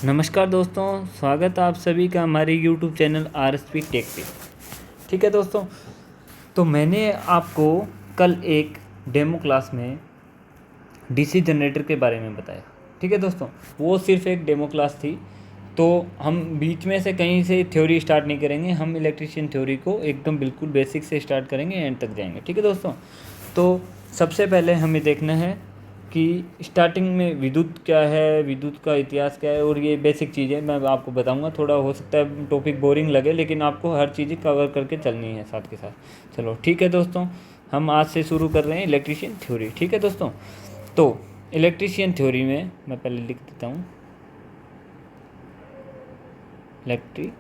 नमस्कार दोस्तों, स्वागत है आप सभी का हमारे YouTube चैनल RSP टेक पे। ठीक है दोस्तों, तो मैंने आपको कल एक डेमो क्लास में डीसी जनरेटर के बारे में बताया। ठीक है दोस्तों, वो सिर्फ एक डेमो क्लास थी, तो हम बीच में से कहीं से थ्योरी स्टार्ट नहीं करेंगे। हम इलेक्ट्रिशियन थ्योरी को एकदम बिल्कुल बेसिक से स्टार्ट करेंगे, एंड तक जाएंगे। ठीक है दोस्तों, तो सबसे पहले हमें देखना है कि स्टार्टिंग में विद्युत क्या है, विद्युत का इतिहास क्या है, और ये बेसिक चीज़ें मैं आपको बताऊंगा। थोड़ा हो सकता है टॉपिक बोरिंग लगे, लेकिन आपको हर चीज़ कवर करके चलनी है साथ के साथ। चलो ठीक है दोस्तों, हम आज से शुरू कर रहे हैं इलेक्ट्रिशियन थ्योरी। ठीक है दोस्तों, तो इलेक्ट्रिशियन थ्योरी में मैं पहले लिख देता हूँ इलेक्ट्रिशियन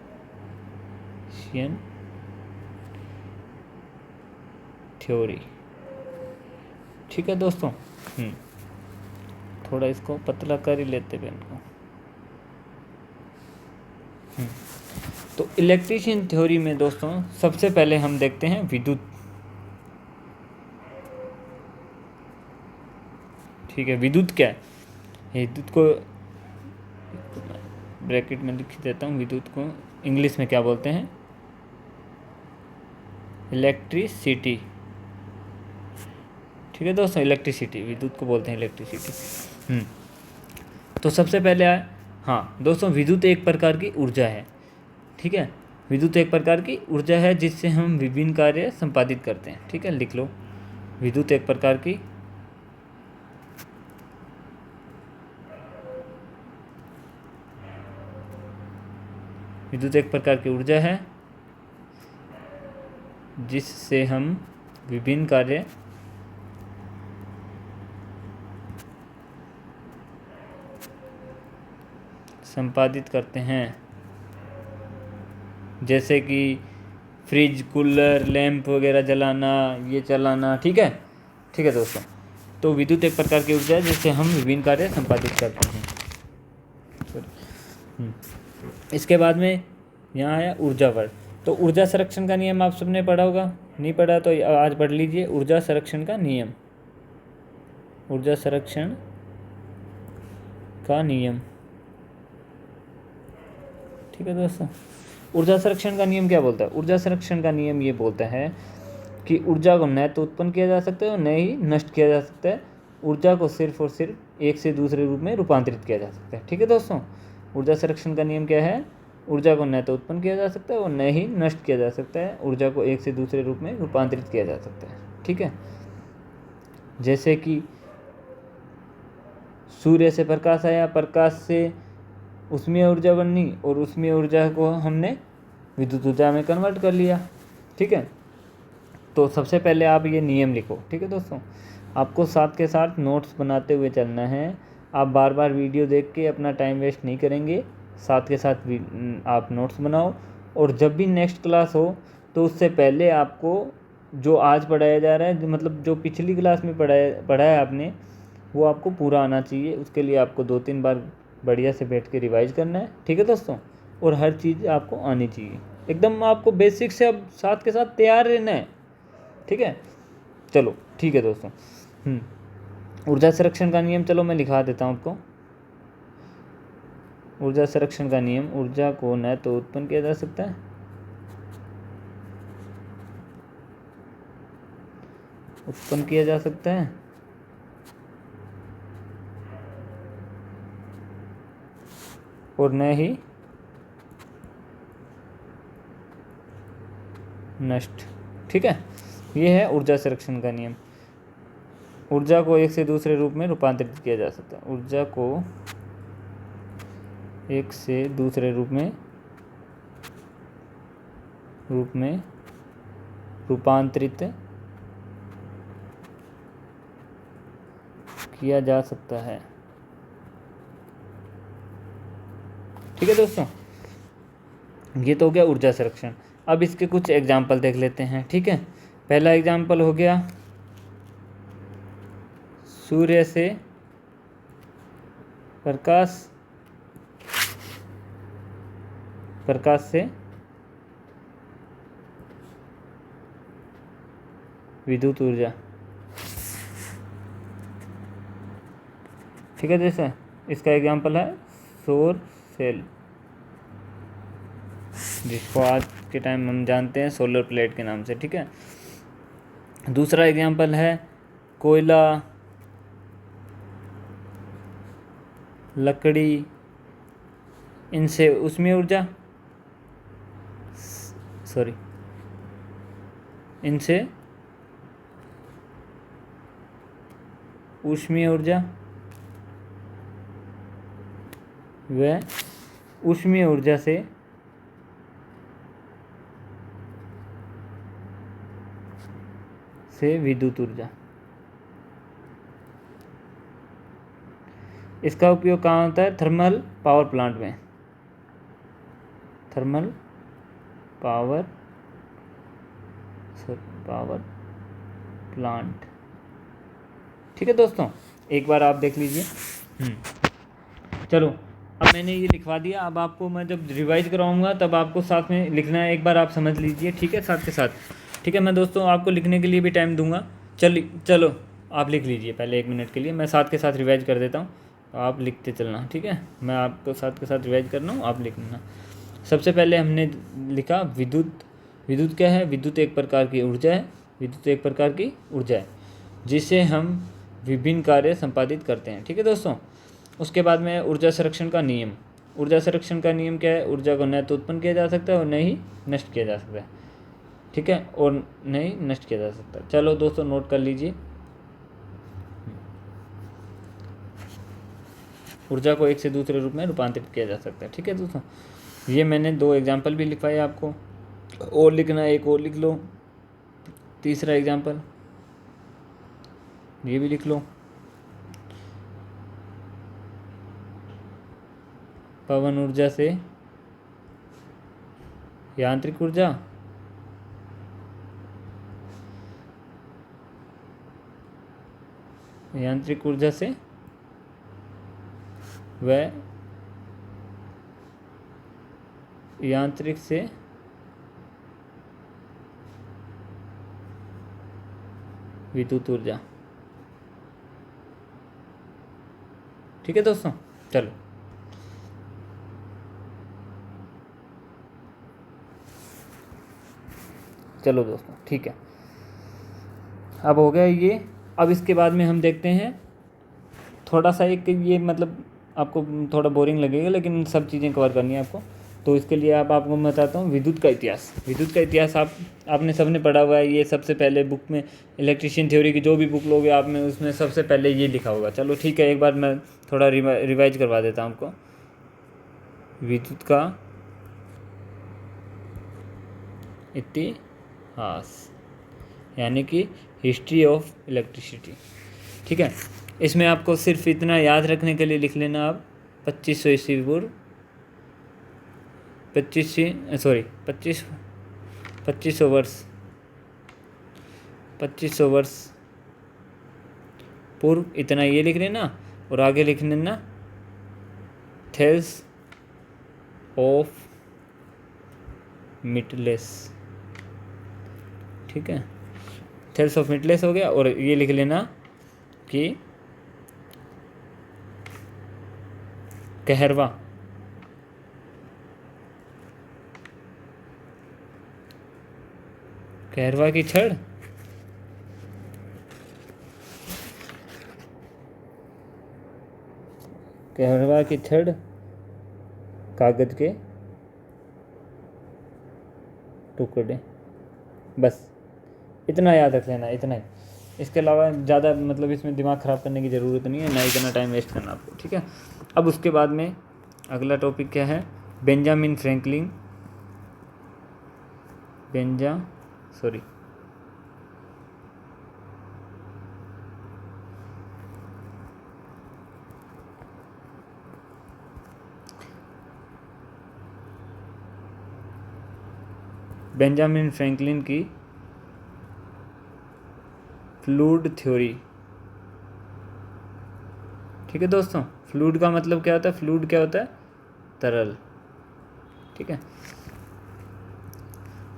थ्योरी। ठीक है दोस्तों, थोड़ा इसको पतला कर ही लेते पेन को। तो इलेक्ट्रिशियन थ्योरी में दोस्तों सबसे पहले हम देखते हैं विद्युत। ठीक है, विद्युत क्या है? विद्युत को ब्रैकेट में लिख देता हूँ। विद्युत को इंग्लिश में क्या बोलते हैं? इलेक्ट्रिसिटी। ठीक है दोस्तों, इलेक्ट्रिसिटी, विद्युत को बोलते हैं इलेक्ट्रिसिटी। तो सबसे पहले आए, हाँ दोस्तों, विद्युत एक प्रकार की ऊर्जा है। ठीक है, विद्युत एक प्रकार की ऊर्जा है जिससे हम विभिन्न कार्य संपादित करते हैं। ठीक है, लिख लो, विद्युत एक प्रकार की ऊर्जा है जिससे हम विभिन्न कार्य संपादित करते हैं, जैसे कि फ्रिज, कूलर, लैंप वगैरह जलाना, ये चलाना। ठीक है दोस्तों, तो विद्युत एक प्रकार की ऊर्जा है जिससे हम विभिन्न कार्य संपादित करते हैं। इसके बाद में यहाँ आया ऊर्जा वर्ग। तो ऊर्जा संरक्षण का नियम आप सबने पढ़ा होगा, नहीं पढ़ा तो आज पढ़ लीजिए। ऊर्जा संरक्षण का नियम, ऊर्जा संरक्षण का नियम। ठीक है दोस्तों, ऊर्जा संरक्षण का नियम क्या बोलता है? ऊर्जा संरक्षण का नियम ये बोलता है कि ऊर्जा को न तो उत्पन्न किया जा सकता है और न ही नष्ट किया जा सकता है। ऊर्जा को सिर्फ और सिर्फ एक से दूसरे रूप में रूपांतरित किया जा सकता है। ठीक है दोस्तों, ऊर्जा संरक्षण का नियम क्या है? ऊर्जा को न तो उत्पन्न किया जा सकता है और न ही नष्ट किया जा सकता है। ऊर्जा को एक से दूसरे रूप में रूपांतरित किया जा सकता है। ठीक है, जैसे कि सूर्य से प्रकाश आया, प्रकाश से ऊष्मीय ऊर्जा बनी और ऊष्मीय ऊर्जा को हमने विद्युत ऊर्जा में कन्वर्ट कर लिया। ठीक है, तो सबसे पहले आप ये नियम लिखो। ठीक है दोस्तों, आपको साथ के साथ नोट्स बनाते हुए चलना है। आप बार बार वीडियो देख के अपना टाइम वेस्ट नहीं करेंगे, साथ के साथ आप नोट्स बनाओ। और जब भी नेक्स्ट क्लास हो तो उससे पहले आपको जो आज पढ़ाया जा रहा है, मतलब जो पिछली क्लास में पढ़ा है आपने, वो आपको पूरा आना चाहिए। उसके लिए आपको 2-3 बार बढ़िया से बैठ के रिवाइज करना है। ठीक है दोस्तों, और हर चीज़ आपको आनी चाहिए एकदम। आपको बेसिक से अब साथ के साथ तैयार रहना है। ठीक है, चलो ठीक है दोस्तों। ऊर्जा संरक्षण का नियम, चलो मैं लिखा देता हूँ आपको। ऊर्जा संरक्षण का नियम, ऊर्जा को न तो उत्पन्न किया जा सकता है और न ही नष्ट। ठीक है, ये है ऊर्जा संरक्षण का नियम। ऊर्जा को एक से दूसरे रूप में रूपांतरित किया जा सकता है। ऊर्जा को एक से दूसरे रूप में रूपांतरित किया जा सकता है। ठीक है दोस्तों, ये तो हो गया ऊर्जा संरक्षण। अब इसके कुछ एग्जाम्पल देख लेते हैं। ठीक है, पहला एग्जाम्पल हो गया, सूर्य से प्रकाश से विद्युत ऊर्जा। ठीक है, जैसे इसका एग्जाम्पल है सौर सेल, जिसको आज के टाइम हम जानते हैं सोलर प्लेट के नाम से, ठीक है। दूसरा एग्जांपल है कोयला, लकड़ी, इनसे ऊष्मीय ऊर्जा, इनसे ऊष्मीय ऊर्जा व ऊष्मीय ऊर्जा से विद्युत ऊर्जा। इसका उपयोग कहाँ होता है? थर्मल पावर प्लांट में, थर्मल पावर प्लांट, ठीक है दोस्तों। एक बार आप देख लीजिए। चलो, अब मैंने ये लिखवा दिया। अब आपको मैं जब रिवाइज कराऊंगा तब आपको साथ में लिखना है, एक बार आप समझ लीजिए, ठीक है, साथ के साथ, ठीक है। मैं दोस्तों आपको लिखने के लिए भी टाइम दूंगा। चलो आप लिख लीजिए पहले 1 मिनट के लिए, मैं साथ के साथ रिवाइज कर देता हूँ, आप लिखते चलना, ठीक है। मैं आपको साथ के साथ रिवाइज करना हूँ, आप लिखना। सबसे पहले हमने लिखा विद्युत। विद्युत क्या है? विद्युत एक प्रकार की ऊर्जा है, विद्युत एक प्रकार की ऊर्जा है जिससे हम विभिन्न कार्य संपादित करते हैं, ठीक है दोस्तों। उसके बाद में ऊर्जा संरक्षण का नियम। ऊर्जा संरक्षण का नियम क्या है? ऊर्जा को न तो उत्पन्न किया जा सकता है और न ही नष्ट किया जा सकता है, ठीक है, और न ही नष्ट किया जा सकता है। चलो दोस्तों नोट कर लीजिए। ऊर्जा को एक से दूसरे रूप में रूपांतरित किया जा सकता है, ठीक है दोस्तों। ये मैंने 2 एग्जाम्पल भी लिखवाए आपको, और लिखना है, एक और लिख लो। तीसरा एग्जाम्पल ये भी लिख लो, पवन ऊर्जा से यांत्रिक ऊर्जा, यांत्रिक ऊर्जा से व यांत्रिक से विद्युत ऊर्जा, ठीक है दोस्तों। चलो चलो दोस्तों, ठीक है, अब हो गया ये। अब इसके बाद में हम देखते हैं थोड़ा सा एक, ये मतलब आपको थोड़ा बोरिंग लगेगा लेकिन सब चीज़ें कवर करनी है आपको, तो इसके लिए आपको मैं बताता हूँ विद्युत का इतिहास। विद्युत का इतिहास आपने सबने पढ़ा हुआ है, ये सबसे पहले बुक में, इलेक्ट्रिशियन थ्योरी की जो भी बुक लोगे आपने, उसमें सबसे पहले ये लिखा होगा। चलो ठीक है, एक बार मैं थोड़ा रिवाइज करवा देता हूँ आपको। विद्युत का इतिहास यानी कि हिस्ट्री ऑफ इलेक्ट्रिसिटी, ठीक है। इसमें आपको सिर्फ इतना याद रखने के लिए लिख लेना आप 2500 ईस्वी पूर्व, 2500 वर्ष पूर्व, इतना ये लिख लेना, और आगे लिख लेना थेल्स ऑफ मिटलेस, ठीक है, थेल्स ऑफ मिटलेस हो गया। और ये लिख लेना कि कहरवा की छड़, कहरवा की छड़ कागज के टुकड़े, बस इतना याद रख लेना, इतना ही। इसके अलावा ज़्यादा मतलब इसमें दिमाग ख़राब करने की ज़रूरत नहीं है, ना इतना टाइम वेस्ट करना आपको, ठीक है। अब उसके बाद में अगला टॉपिक क्या है? बेंजामिन फ्रैंकलिन की फ्लूइड थ्योरी, ठीक है दोस्तों। फ्लूइड का मतलब क्या होता है? फ्लूइड क्या होता है? तरल, ठीक है।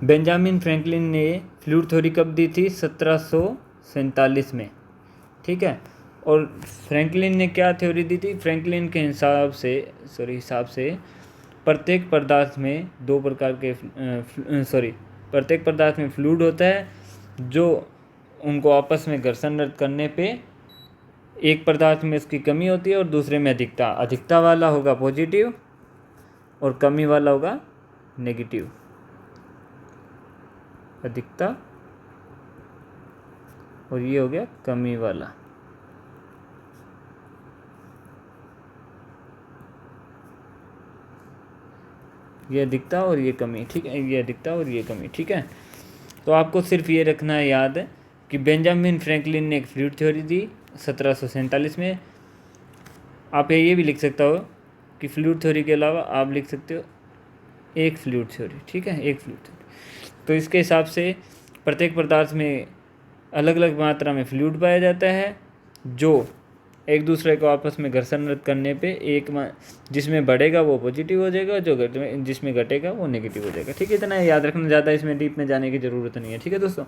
बेंजामिन फ्रैंकलिन ने फ्लूइड थ्योरी कब दी थी? 1747 में, ठीक है। और फ्रैंकलिन ने क्या थ्योरी दी थी? फ्रैंकलिन के हिसाब से प्रत्येक पदार्थ में दो प्रकार के प्रत्येक पदार्थ में फ्लूइड होता है जो उनको आपस में घर्षण रद्द करने पे एक पदार्थ में उसकी कमी होती है और दूसरे में अधिकता वाला होगा पॉजिटिव और कमी वाला होगा नेगेटिव। अधिकता और ये हो गया कमी वाला। ये अधिकता और ये कमी, ठीक है, ये अधिकता और ये कमी, ठीक है। तो आपको सिर्फ ये रखना है याद कि बेंजामिन फ्रैंकलिन ने एक फ्लूइड थ्योरी दी 1747 में। आप ये भी लिख सकता हो कि फ्लूइड थ्योरी के अलावा आप लिख सकते हो एक फ्लूइड थ्योरी, ठीक है, एक फ्लूइड थ्योरी। तो इसके हिसाब से प्रत्येक पदार्थ में अलग अलग मात्रा में फ्लूइड पाया जाता है जो एक दूसरे को आपस में घर्षण रद्द करने पे जिसमें बढ़ेगा वो पॉजिटिव हो जाएगा, जिसमें घटेगा वो नेगेटिव हो जाएगा, ठीक है। इतना याद रखना, ज़्यादा इसमें डीप में जाने की ज़रूरत नहीं है, ठीक है दोस्तों।